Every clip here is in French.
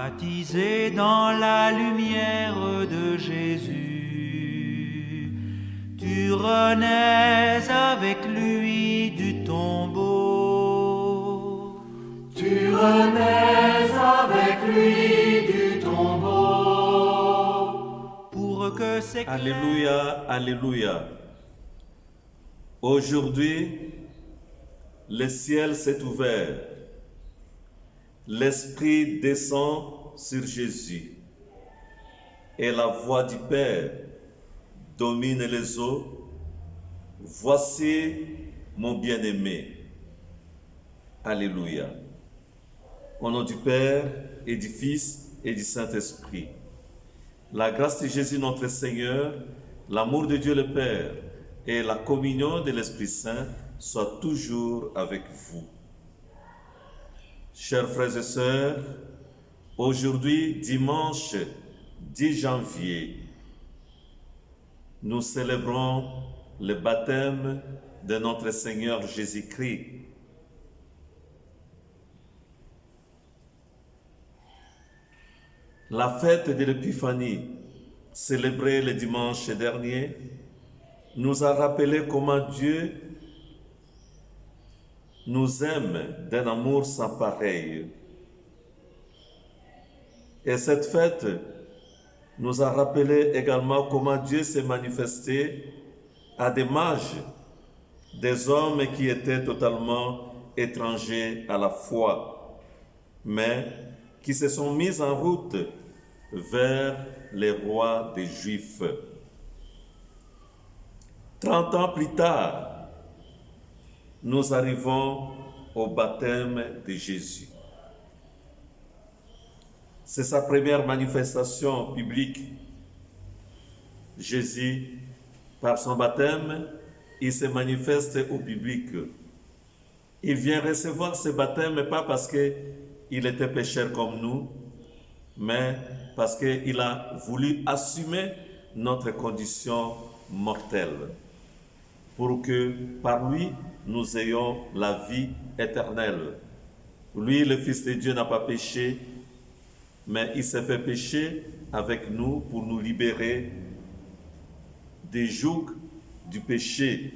baptisé dans la lumière de Jésus. Tu renais avec lui du tombeau. Tu renais avec lui du tombeau. Pour que s'éclaire. Alléluia, Alléluia. Aujourd'hui, le ciel s'est ouvert. L'Esprit descend sur Jésus. Et la voix du Père domine les eaux. Voici mon bien-aimé. Alléluia. Au nom du Père et du Fils et du Saint-Esprit. La grâce de Jésus notre Seigneur, l'amour de Dieu le Père et la communion de l'Esprit Saint soient toujours avec vous. Chers frères et sœurs, aujourd'hui, dimanche 10 janvier, nous célébrons le baptême de notre Seigneur Jésus-Christ. La fête de l'Épiphanie, célébrée le dimanche dernier, nous a rappelé comment Dieu nous aime d'un amour sans pareil. Et cette fête nous a rappelé également comment Dieu s'est manifesté à des mages, des hommes qui étaient totalement étrangers à la foi, mais qui se sont mis en route vers les rois des Juifs. 30 ans plus tard, nous arrivons au baptême de Jésus. C'est sa première manifestation publique. Jésus, par son baptême, il se manifeste au public. Il vient recevoir ce baptême pas parce qu'il était pécheur comme nous, mais parce qu'il a voulu assumer notre condition mortelle, pour que par lui, nous ayons la vie éternelle. Lui, le Fils de Dieu, n'a pas péché, mais il s'est fait pécher avec nous pour nous libérer des jougs du péché.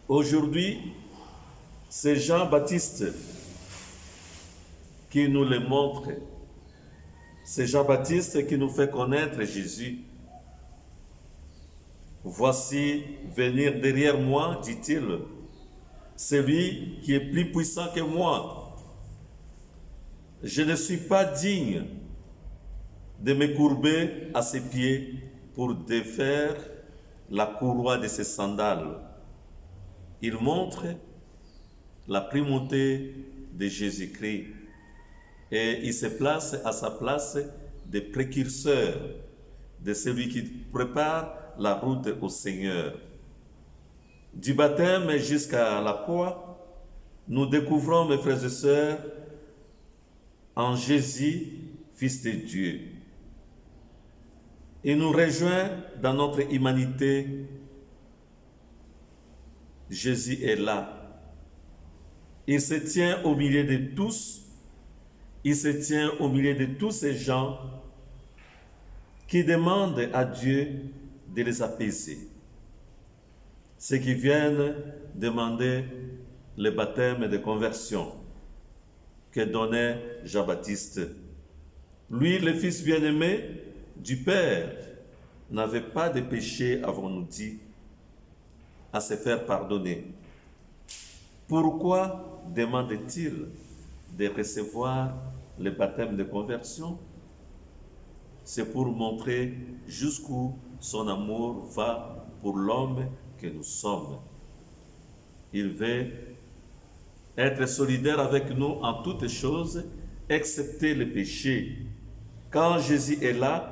Aujourd'hui, c'est Jean-Baptiste qui nous le montre. C'est Jean-Baptiste qui nous fait connaître Jésus. Voici venir derrière moi, dit-il, celui qui est plus puissant que moi. Je ne suis pas digne de me courber à ses pieds pour défaire la courroie de ses sandales. Il montre la primauté de Jésus-Christ et il se place à sa place de précurseur, de celui qui prépare la route au Seigneur. Du baptême jusqu'à la croix, nous découvrons, mes frères et sœurs, en Jésus, Fils de Dieu. Il nous rejoint dans notre humanité. Jésus est là. Il se tient au milieu de tous. Il se tient au milieu de tous ces gens qui demandent à Dieu de les apaiser. Ceux qui viennent demander le baptême de conversion que donnait Jean-Baptiste. Lui, le Fils bien-aimé du Père, n'avait pas de péché, avons-nous dit, à se faire pardonner. Pourquoi demande-t-il de recevoir le baptême de conversion? C'est pour montrer jusqu'où son amour va pour l'homme que nous sommes. Il veut être solidaire avec nous en toutes choses, excepté le péché. Quand Jésus est là,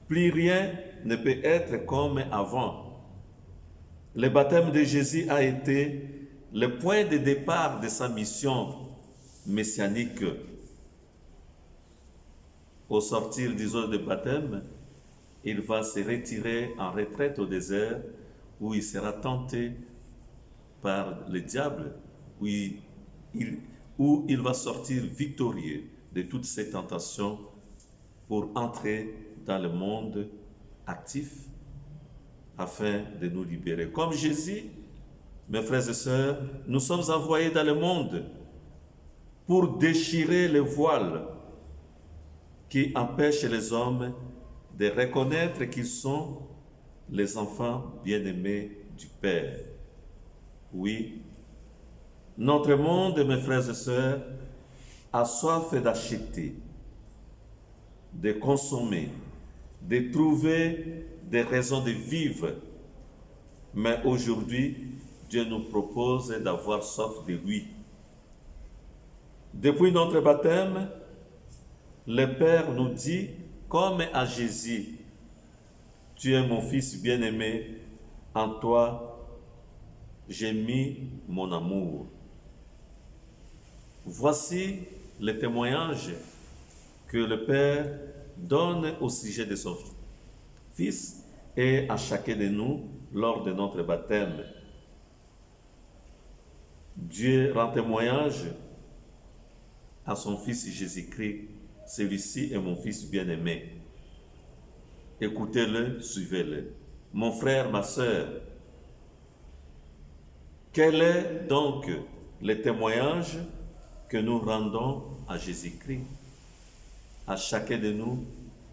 plus rien ne peut être comme avant. Le baptême de Jésus a été le point de départ de sa mission messianique. Au sortir du eau de baptême, il va se retirer en retraite au désert où il sera tenté par le diable, où il va sortir victorieux. de toutes ces tentations pour entrer dans le monde actif afin de nous libérer. Comme Jésus, mes frères et sœurs, nous sommes envoyés dans le monde pour déchirer le voile qui empêche les hommes de reconnaître qu'ils sont les enfants bien-aimés du Père. Oui, notre monde, mes frères et sœurs, a soif d'acheter, de consommer, de trouver des raisons de vivre. Mais aujourd'hui, Dieu nous propose d'avoir soif de lui. Depuis notre baptême, le Père nous dit, comme à Jésus, « Tu es mon Fils bien-aimé, en toi j'ai mis mon amour. » Voici le témoignage que le Père donne au sujet de son Fils et à chacun de nous lors de notre baptême. Dieu rend témoignage à son Fils Jésus-Christ. Celui-ci est mon Fils bien-aimé. Écoutez-le, suivez-le. Mon frère, ma sœur, quel est donc le témoignage que nous rendons à Jésus-Christ? À chacun de nous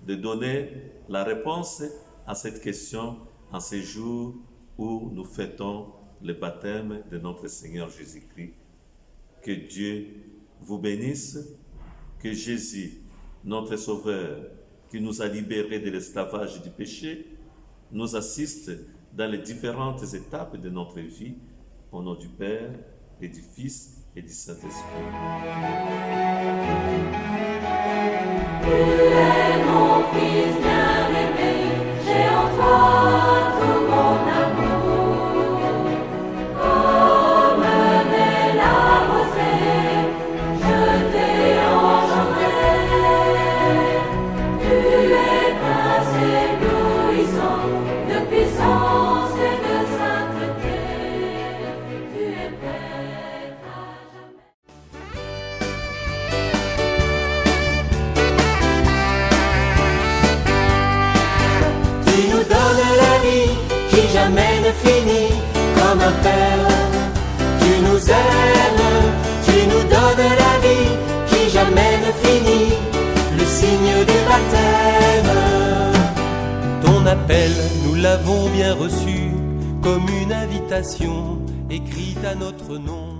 de donner la réponse à cette question en ces jours où nous fêtons le baptême de notre Seigneur Jésus-Christ. Que Dieu vous bénisse, que Jésus, notre Sauveur, qui nous a libérés de l'esclavage du péché, nous assiste dans les différentes étapes de notre vie, au nom du Père et du Fils et du Saint-Esprit. Tu es mon Fils bien-aimé, j'ai en toi tout mon amour. Comme n'est la rosée, je t'ai engendré. Tu es prince éblouissant de puissance et de sainteté. Tu es prêt à jamais. Tu nous donnes la vie qui jamais ne finit, comme un père. Tu nous aimes, tu nous donnes la vie qui jamais ne finit, le signe du baptême. Ton appel, nous l'avons bien reçu, comme une invitation écrite à notre nom.